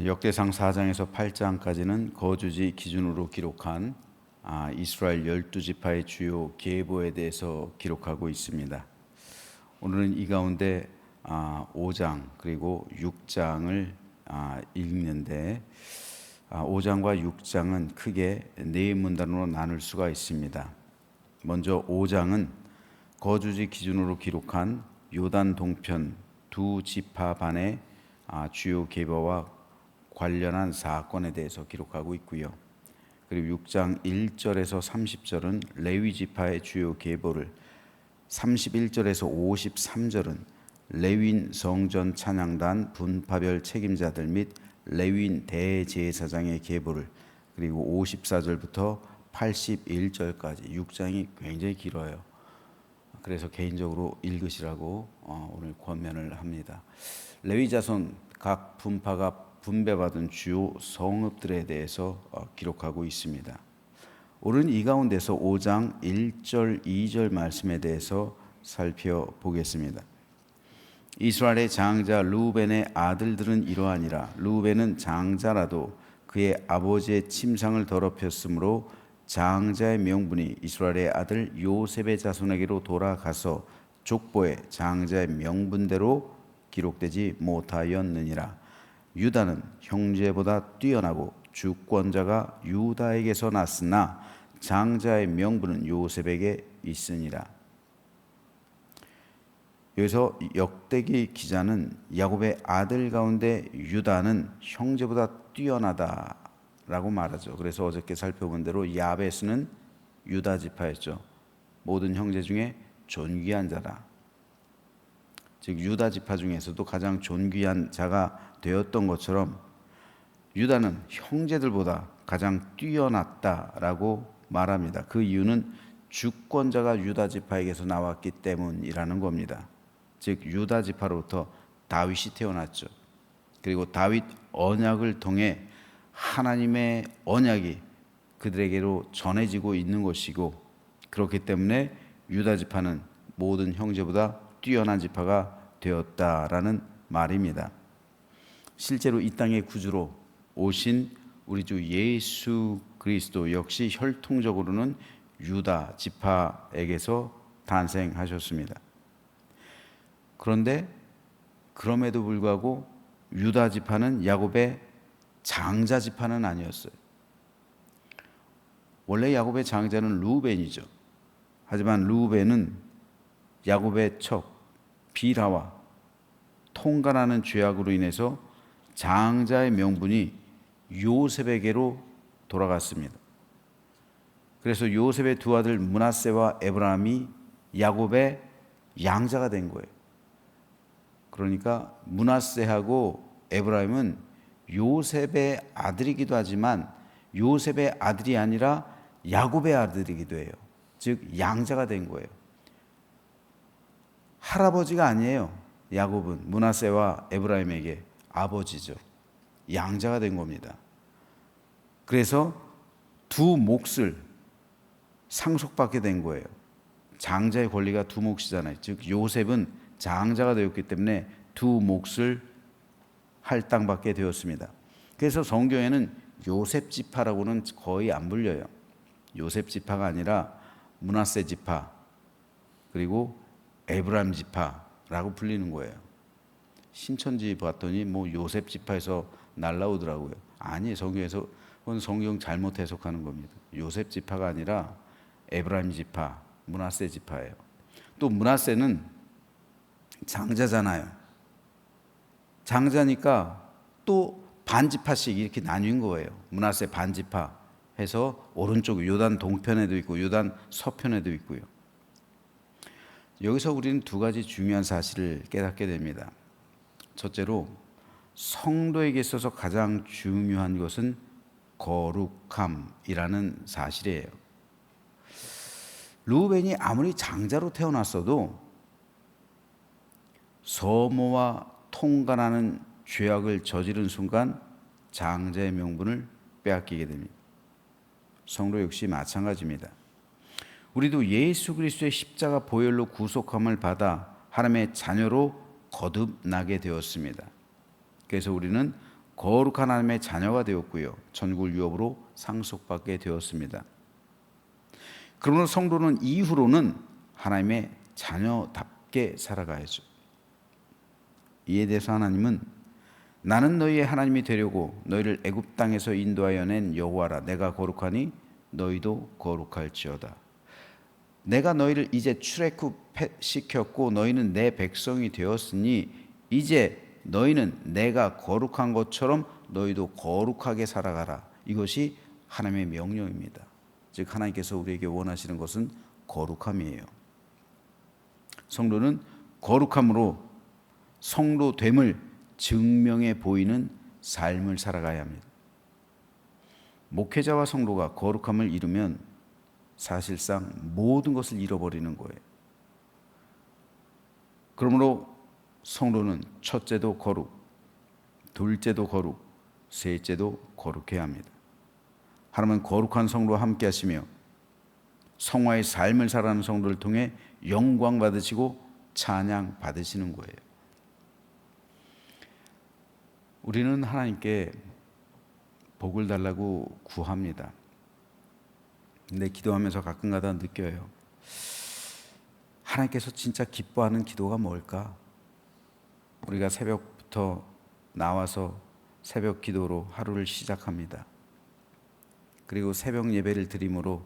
역대상 4장에서 8장까지는 거주지 기준으로 기록한 이스라엘 12지파의 주요 계보에 대해서 기록하고 있습니다. 오늘은 이 가운데 5장 그리고 6장을 읽는데 5장과 6장은 크게 네 문단으로 나눌 수가 있습니다. 먼저 5장은 거주지 기준으로 기록한 요단 동편 두 지파 반의 주요 계보와 관련한 사건에 대해서 기록하고 있고요. 그리고 6장 1절에서 30절은 레위 지파의 주요 계보를, 31절에서 53절은 레위인 성전 찬양단 분파별 책임자들 및 레위인 대제사장의 계보를, 그리고 54절부터 81절까지 6장이 굉장히 길어요. 그래서 개인적으로 읽으시라고 오늘 권면을 합니다. 레위 자손 각 분파가 분배받은 주요 성읍들에 대해서 기록하고 있습니다. 오늘 이 가운데서 5장 1절 2절 말씀에 대해서 살펴보겠습니다. 이스라엘의 장자 르우벤의 아들들은 이러하니라. 르우벤은 장자라도 그의 아버지의 침상을 더럽혔으므로 장자의 명분이 이스라엘의 아들 요셉의 자손에게로 돌아가서 족보에 장자의 명분대로 기록되지 못하였느니라. 유다는 형제보다 뛰어나고 주권자가 유다에게서 났으나 장자의 명분은 요셉에게 있으니라. 여기서 역대기 기자는 야곱의 아들 가운데 유다는 형제보다 뛰어나다라고 말하죠. 그래서 어저께 살펴본 대로 야베스는 유다 지파였죠. 모든 형제 중에 존귀한 자라. 즉 유다 지파 중에서도 가장 존귀한 자가 되었던 것처럼 유다는 형제들보다 가장 뛰어났다라고 말합니다. 그 이유는 주권자가 유다 지파에게서 나왔기 때문이라는 겁니다. 즉 유다 지파로부터 다윗이 태어났죠. 그리고 다윗 언약을 통해 하나님의 언약이 그들에게로 전해지고 있는 것이고, 그렇기 때문에 유다 지파는 모든 형제보다 뛰어난 지파가 되었다라는 말입니다. 실제로 이 땅의 구주로 오신 우리 주 예수 그리스도 역시 혈통적으로는 유다 지파에게서 탄생하셨습니다. 그런데 그럼에도 불구하고 유다 지파는 야곱의 장자 지파는 아니었어요. 원래 야곱의 장자는 르우벤이죠. 하지만 르우벤은 야곱의 척 비라와 통간하는 죄악으로 인해서 장자의 명분이 요셉에게로 돌아갔습니다. 그래서 요셉의 두 아들 므낫세와 에브라임이 야곱의 양자가 된 거예요. 그러니까 므낫세하고 에브라임은 요셉의 아들이기도 하지만 요셉의 아들이 아니라 야곱의 아들이기도 해요. 즉 양자가 된 거예요. 할아버지가 아니에요. 야곱은 므낫세와 에브라임에게 아버지죠. 양자가 된 겁니다. 그래서 두 몫을 상속받게 된 거예요. 장자의 권리가 두 몫이잖아요. 즉 요셉은 장자가 되었기 때문에 두 몫을 할당받게 되었습니다. 그래서 성경에는 요셉 지파라고는 거의 안 불려요. 요셉 지파가 아니라 므낫세 지파 그리고 에브라임 지파라고 불리는 거예요. 신천지 봤더니 뭐 요셉 지파에서 날라오더라고요. 아니, 성경에서 그건 성경 잘못 해석하는 겁니다. 요셉 지파가 아니라 에브라임 지파, 므낫세 지파예요. 또 므낫세는 장자잖아요. 장자니까 또 반지파씩 이렇게 나뉜 거예요. 므낫세 반지파 해서 오른쪽 요단 동편에도 있고 요단 서편에도 있고요. 여기서 우리는 두 가지 중요한 사실을 깨닫게 됩니다. 첫째로 성도에게 있어서 가장 중요한 것은 거룩함이라는 사실이에요. 르우벤이 아무리 장자로 태어났어도 서모와 통간하는 죄악을 저지른 순간 장자의 명분을 빼앗기게 됩니다. 성도 역시 마찬가지입니다. 우리도 예수 그리스도의 십자가 보혈로 구속함을 받아 하나님의 자녀로 거듭나게 되었습니다. 그래서 우리는 거룩한 하나님의 자녀가 되었고요. 천국을 유업으로 상속받게 되었습니다. 그러므로 성도는 이후로는 하나님의 자녀답게 살아가야죠. 이에 대해서 하나님은 나는 너희의 하나님이 되려고 너희를 애굽 땅에서 인도하여 낸 여호와라. 내가 거룩하니 너희도 거룩할지어다. 내가 너희를 이제 출애굽시켰고 너희는 내 백성이 되었으니 이제 너희는 내가 거룩한 것처럼 너희도 거룩하게 살아가라. 이것이 하나님의 명령입니다. 즉 하나님께서 우리에게 원하시는 것은 거룩함이에요. 성도는 거룩함으로 성도됨을 증명해 보이는 삶을 살아가야 합니다. 목회자와 성도가 거룩함을 잃으면 사실상 모든 것을 잃어버리는 거예요. 그러므로 성도는 첫째도 거룩, 둘째도 거룩, 셋째도 거룩해야 합니다. 하나님은 거룩한 성도와 함께 하시며 성화의 삶을 살아가는 성도를 통해 영광 받으시고 찬양 받으시는 거예요. 우리는 하나님께 복을 달라고 구합니다. 근데 기도하면서 가끔가다 느껴요. 하나님께서 진짜 기뻐하는 기도가 뭘까? 우리가 새벽부터 나와서 새벽 기도로 하루를 시작합니다. 그리고 새벽 예배를 드림으로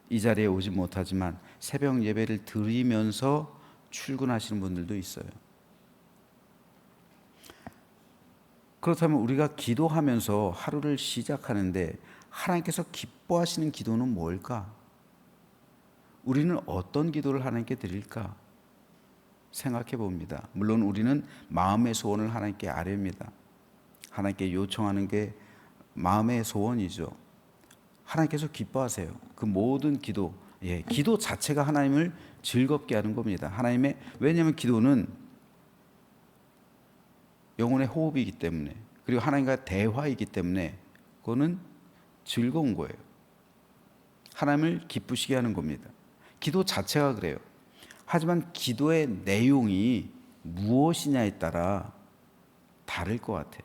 이 자리에 오지 못하지만 새벽 예배를 드리면서 출근하시는 분들도 있어요. 그렇다면 우리가 기도하면서 하루를 시작하는데 하나님께서 기뻐하시는 기도는 뭘까? 우리는 어떤 기도를 하나님께 드릴까? 생각해 봅니다. 물론 우리는 마음의 소원을 하나님께 아뢰입니다. 하나님께 요청하는 게 마음의 소원이죠. 하나님께서 기뻐하세요. 그 모든 기도, 기도 자체가 하나님을 즐겁게 하는 겁니다. 왜냐하면 기도는 영혼의 호흡이기 때문에, 그리고 하나님과 대화이기 때문에 그거는 즐거운 거예요. 하나님을 기쁘시게 하는 겁니다. 기도 자체가 그래요. 하지만 기도의 내용이 무엇이냐에 따라 다를 것 같아요.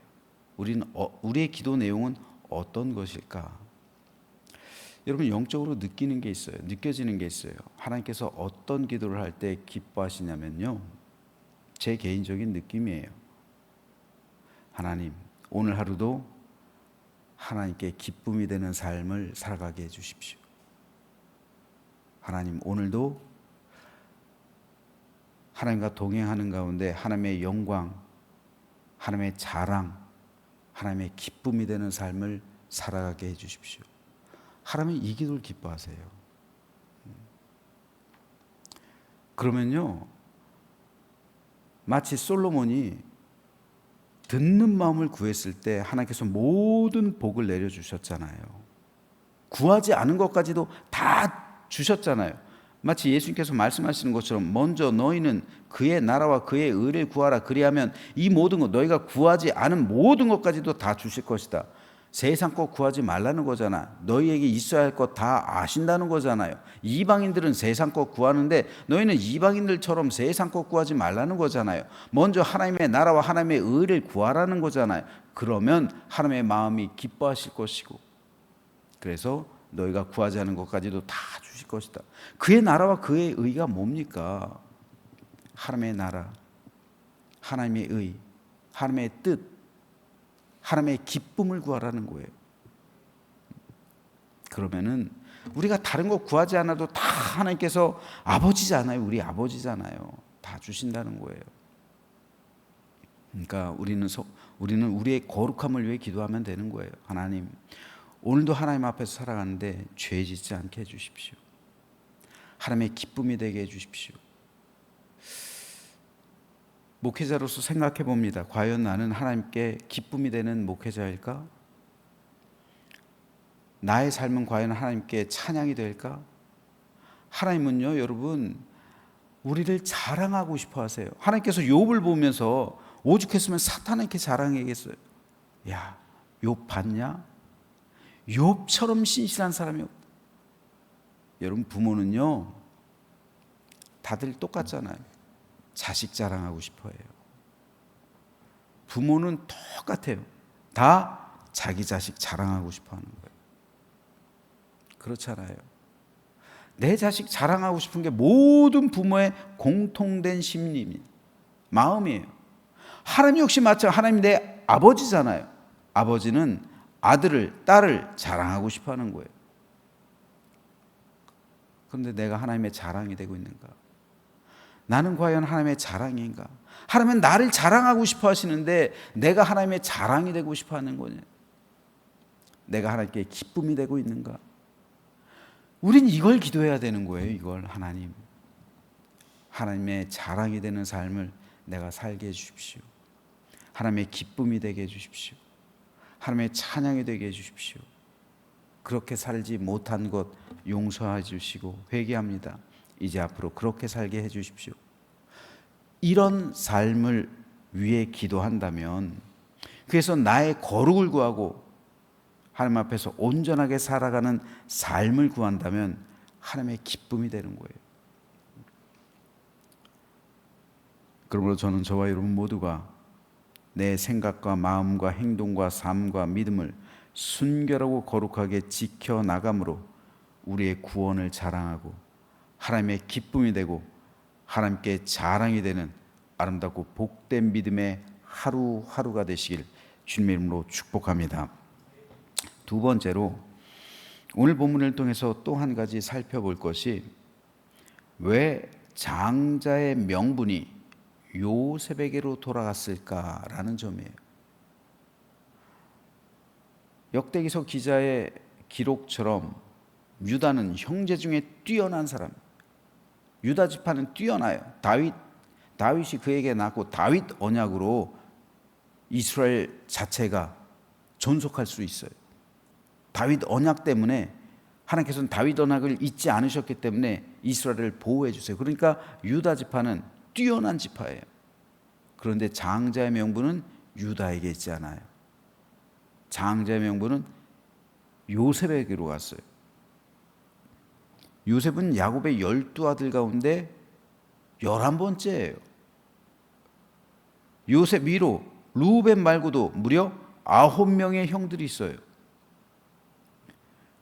우리의 기도 내용은 어떤 것일까? 여러분 영적으로 느끼는 게 있어요. 느껴지는 게 있어요. 하나님께서 어떤 기도를 할 때 기뻐하시냐면요, 제 개인적인 느낌이에요. 하나님, 오늘 하루도 하나님께 기쁨이 되는 삶을 살아가게 해주십시오. 하나님, 오늘도 하나님과 동행하는 가운데 하나님의 영광, 하나님의 자랑, 하나님의 기쁨이 되는 삶을 살아가게 해주십시오. 하나님은 이 기도를 기뻐하세요. 그러면요, 마치 솔로몬이 듣는 마음을 구했을 때 하나님께서 모든 복을 내려주셨잖아요. 구하지 않은 것까지도 다 주셨잖아요. 마치 예수님께서 말씀하시는 것처럼 먼저 너희는 그의 나라와 그의 의를 구하라. 그리하면 이 모든 것, 너희가 구하지 않은 모든 것까지도 다 주실 것이다. 세상 것 구하지 말라는 거잖아. 너희에게 있어야 할 것 다 아신다는 거잖아요. 이방인들은 세상 것 구하는데 너희는 이방인들처럼 세상 것 구하지 말라는 거잖아요. 먼저 하나님의 나라와 하나님의 의를 구하라는 거잖아요. 그러면 하나님의 마음이 기뻐하실 것이고, 그래서 너희가 구하지 않은 것까지도 다 주실 것이다. 그의 나라와 그의 의가 뭡니까? 하나님의 나라, 하나님의 의, 하나님의 뜻, 하나님의 기쁨을 구하라는 거예요. 그러면은 우리가 다른 거 구하지 않아도 다 하나님께서 아버지잖아요. 우리 아버지잖아요. 다 주신다는 거예요. 그러니까 우리는 우리의 거룩함을 위해 기도하면 되는 거예요. 하나님, 오늘도 하나님 앞에서 살아가는데 죄 짓지 않게 해주십시오. 하나님의 기쁨이 되게 해주십시오. 목회자로서 생각해 봅니다. 과연 나는 하나님께 기쁨이 되는 목회자일까? 나의 삶은 과연 하나님께 찬양이 될까? 하나님은요, 여러분, 우리를 자랑하고 싶어 하세요. 하나님께서 욥을 보면서 오죽했으면 사탄에게 자랑하겠어요. 야, 욥 봤냐? 욥처럼 신실한 사람이 없다. 여러분, 부모는요, 다들 똑같잖아요. 자식 자랑하고 싶어 해요. 부모는 똑같아요. 다 자기 자식 자랑하고 싶어 하는 거예요. 그렇잖아요. 내 자식 자랑하고 싶은 게 모든 부모의 공통된 심리입니다. 마음이에요. 하나님 역시 마찬가지. 하나님이 내 아버지잖아요. 아버지는 아들을, 딸을 자랑하고 싶어 하는 거예요. 그런데 내가 하나님의 자랑이 되고 있는가? 나는 과연 하나님의 자랑인가? 하나님은 나를 자랑하고 싶어 하시는데 내가 하나님의 자랑이 되고 싶어 하는 거냐? 내가 하나님께 기쁨이 되고 있는가? 우린 이걸 기도해야 되는 거예요. 이걸 하나님의 자랑이 되는 삶을 내가 살게 해주십시오. 하나님의 기쁨이 되게 해주십시오. 하나님의 찬양이 되게 해주십시오. 그렇게 살지 못한 것 용서해 주시고 회개합니다. 이제 앞으로 그렇게 살게 해주십시오. 이런 삶을 위해 기도한다면, 그래서 나의 거룩을 구하고 하나님 앞에서 온전하게 살아가는 삶을 구한다면 하나님의 기쁨이 되는 거예요. 그러므로 저는 저와 여러분 모두가 내 생각과 마음과 행동과 삶과 믿음을 순결하고 거룩하게 지켜나감으로 우리의 구원을 자랑하고 하나님의 기쁨이 되고 하나님께 자랑이 되는 아름답고 복된 믿음의 하루하루가 되시길 주님의 이름으로 축복합니다. 두 번째로 오늘 본문을 통해서 또 한 가지 살펴볼 것이 왜 장자의 명분이 요셉에게로 돌아갔을까라는 점이에요. 역대기서 기자의 기록처럼 유다는 형제 중에 뛰어난 사람, 유다 지파는 뛰어나요. 다윗이 그에게 낳고 다윗 언약으로 이스라엘 자체가 존속할 수 있어요. 다윗 언약 때문에 하나님께서는 다윗 언약을 잊지 않으셨기 때문에 이스라엘을 보호해 주세요. 그러니까 유다 지파는 뛰어난 지파예요. 그런데 장자의 명분은 유다에게 있지 않아요. 장자의 명분은 요셉에게로 갔어요. 요셉은 야곱의 12아들 가운데 11번째예요. 요셉 위로 루벤 말고도 무려 9명의 형들이 있어요.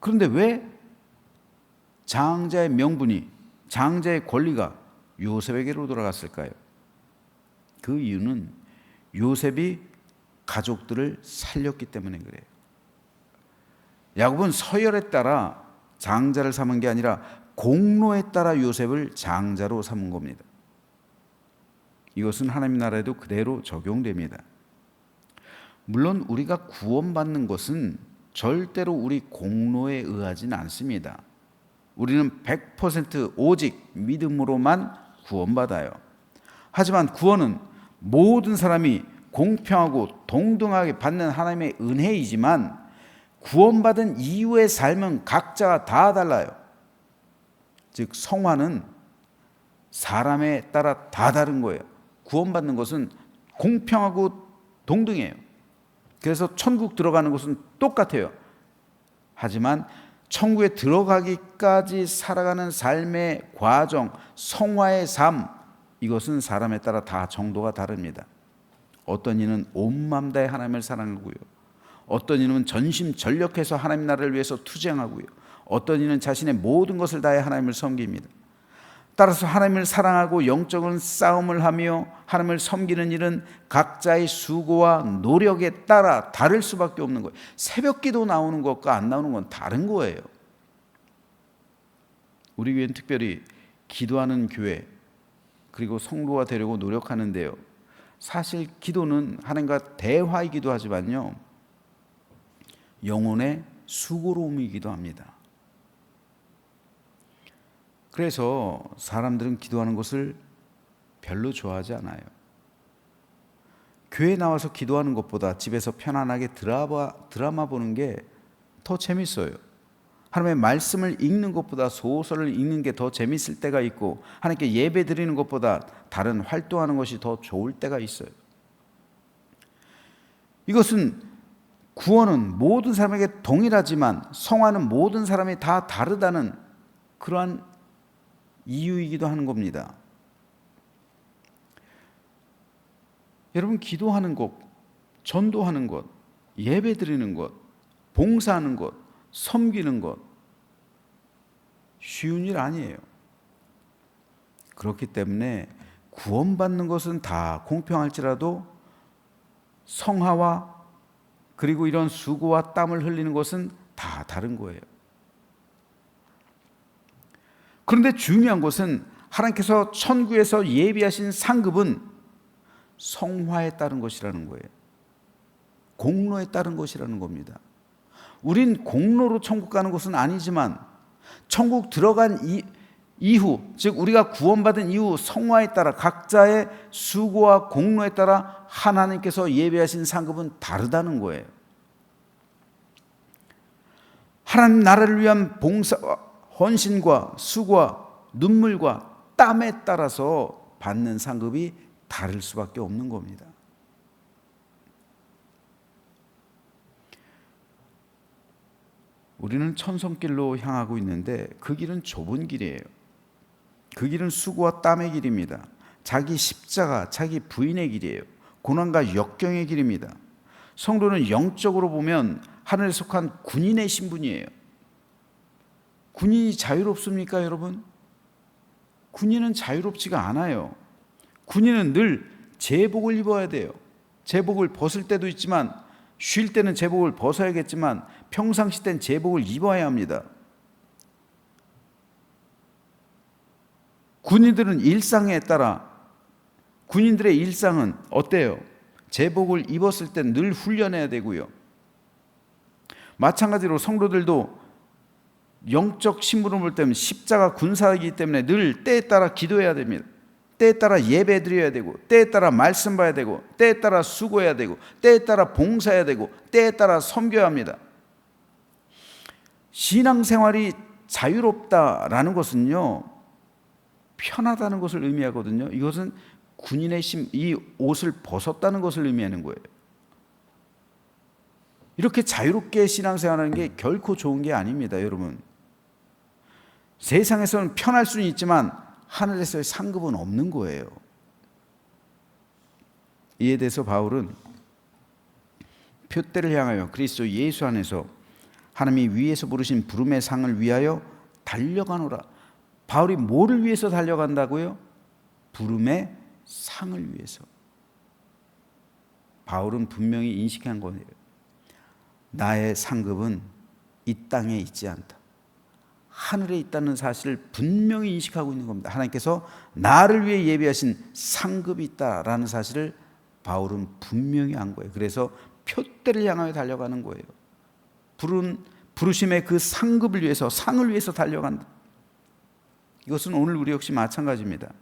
그런데 왜 장자의 명분이, 장자의 권리가 요셉에게로 돌아갔을까요? 그 이유는 요셉이 가족들을 살렸기 때문에 그래요. 야곱은 서열에 따라 장자를 삼은 게 아니라 공로에 따라 요셉을 장자로 삼은 겁니다. 이것은 하나님 나라에도 그대로 적용됩니다. 물론 우리가 구원받는 것은 절대로 우리 공로에 의하지는 않습니다. 우리는 100% 오직 믿음으로만 구원받아요. 하지만 구원은 모든 사람이 공평하고 동등하게 받는 하나님의 은혜이지만 구원받은 이후의 삶은 각자가 다 달라요. 즉 성화는 사람에 따라 다 다른 거예요. 구원받는 것은 공평하고 동등해요. 그래서 천국 들어가는 것은 똑같아요. 하지만 천국에 들어가기까지 살아가는 삶의 과정, 성화의 삶, 이것은 사람에 따라 다 정도가 다릅니다. 어떤 이는 온 마음 다해 하나님을 사랑하고요, 어떤 이는 전심전력해서 하나님 나라를 위해서 투쟁하고요, 어떤 이는 자신의 모든 것을 다해 하나님을 섬깁니다. 따라서 하나님을 사랑하고 영적인 싸움을 하며 하나님을 섬기는 일은 각자의 수고와 노력에 따라 다를 수밖에 없는 거예요. 새벽기도 나오는 것과 안 나오는 건 다른 거예요. 우리 교회는 특별히 기도하는 교회, 그리고 성도가 되려고 노력하는데요, 사실 기도는 하나님과 대화이기도 하지만요, 영혼의 수고로움이기도 합니다. 그래서 사람들은 기도하는 것을 별로 좋아하지 않아요. 교회 나와서 기도하는 것보다 집에서 편안하게 드라마 보는 게 더 재밌어요. 하나님의 말씀을 읽는 것보다 소설을 읽는 게 더 재밌을 때가 있고, 하나님께 예배 드리는 것보다 다른 활동하는 것이 더 좋을 때가 있어요. 이것은 구원은 모든 사람에게 동일하지만 성화는 모든 사람이 다 다르다는 그러한 이유이기도 하는 겁니다. 여러분, 기도하는 것, 전도하는 것, 예배 드리는 것, 봉사하는 것, 섬기는 것 쉬운 일 아니에요. 그렇기 때문에 구원받는 것은 다 공평할지라도 성화와 그리고 이런 수고와 땀을 흘리는 것은 다 다른 거예요. 그런데 중요한 것은 하나님께서 천국에서 예비하신 상급은 성화에 따른 것이라는 거예요. 공로에 따른 것이라는 겁니다. 우린 공로로 천국 가는 것은 아니지만 천국 들어간 이후, 즉 우리가 구원받은 이후 성화에 따라 각자의 수고와 공로에 따라 하나님께서 예비하신 상급은 다르다는 거예요. 하나님 나라를 위한 봉사와 헌신과 수고와 눈물과 땀에 따라서 받는 상급이 다를 수밖에 없는 겁니다. 우리는 천성길로 향하고 있는데 그 길은 좁은 길이에요. 그 길은 수고와 땀의 길입니다. 자기 십자가, 자기 부인의 길이에요. 고난과 역경의 길입니다. 성도는 영적으로 보면 하늘에 속한 군인의 신분이에요. 군인이 자유롭습니까, 여러분? 군인은 자유롭지가 않아요. 군인은 늘 제복을 입어야 돼요. 제복을 벗을 때도 있지만 쉴 때는 제복을 벗어야겠지만 평상시 땐 제복을 입어야 합니다. 군인들은 일상에 따라 군인들의 일상은 어때요? 제복을 입었을 땐 늘 훈련해야 되고요. 마찬가지로 성도들도 영적 신분을 볼 때는 십자가 군사이기 때문에 늘 때에 따라 기도해야 됩니다. 때에 따라 예배 드려야 되고, 때에 따라 말씀 봐야 되고, 때에 따라 수고해야 되고, 때에 따라 봉사해야 되고, 때에 따라 섬겨야 합니다. 신앙생활이 자유롭다라는 것은요, 편하다는 것을 의미하거든요. 이것은 군인의 이 옷을 벗었다는 것을 의미하는 거예요. 이렇게 자유롭게 신앙생활하는 게 결코 좋은 게 아닙니다, 여러분. 세상에서는 편할 수는 있지만 하늘에서의 상급은 없는 거예요. 이에 대해서 바울은 표대를 향하여 그리스도 예수 안에서 하나님이 위에서 부르신 부름의 상을 위하여 달려가노라. 바울이 뭐를 위해서 달려간다고요? 부름의 상을 위해서. 바울은 분명히 인식한 거예요. 나의 상급은 이 땅에 있지 않다. 하늘에 있다는 사실을 분명히 인식하고 있는 겁니다. 하나님께서 나를 위해 예비하신 상급이 있다라는 사실을 바울은 분명히 한 거예요. 그래서 표대를 향하여 달려가는 거예요. 부르심의 그 상급을 위해서, 상을 위해서 달려간다. 이것은 오늘 우리 역시 마찬가지입니다.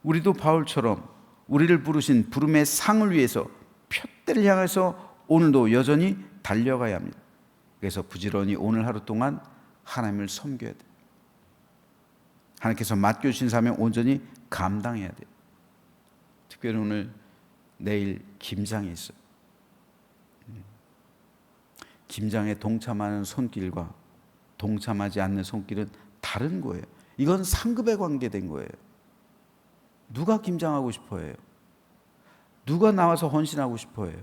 우리도 바울처럼 우리를 부르신 부름의 상을 위해서 표대를 향해서 오늘도 여전히 달려가야 합니다. 그래서 부지런히 오늘 하루 동안 하나님을 섬겨야 돼요. 하나님께서 맡겨주신 사명 온전히 감당해야 돼요. 특별히 오늘 내일 김장이 있어요. 김장에 동참하는 손길과 동참하지 않는 손길은 다른 거예요. 이건 상급에 관계된 거예요. 누가 김장하고 싶어해요? 누가 나와서 헌신하고 싶어해요?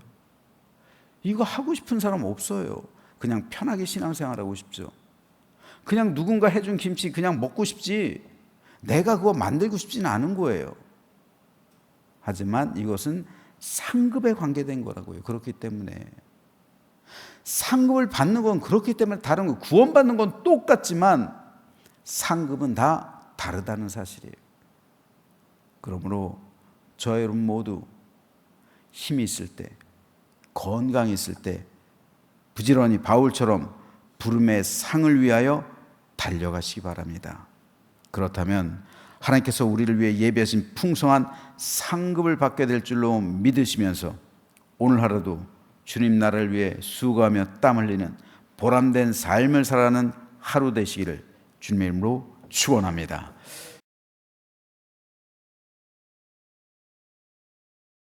이거 하고 싶은 사람 없어요. 그냥 편하게 신앙생활하고 싶죠. 그냥 누군가 해준 김치 그냥 먹고 싶지 내가 그거 만들고 싶지는 않은 거예요. 하지만 이것은 상급에 관계된 거라고요. 그렇기 때문에 상급을 받는 건 그렇기 때문에 다른 거, 구원받는 건 똑같지만 상급은 다 다르다는 사실이에요. 그러므로 저 여러분 모두 힘이 있을 때, 건강이 있을 때 부지런히 바울처럼 부름의 상을 위하여 달려가시기 바랍니다. 그렇다면 하나님께서 우리를 위해 예비하신 풍성한 상급을 받게 될 줄로 믿으시면서 오늘 하루도 주님 나라를 위해 수고하며 땀 흘리는 보람된 삶을 살아가는 하루 되시기를 주님의 이름으로 축원합니다.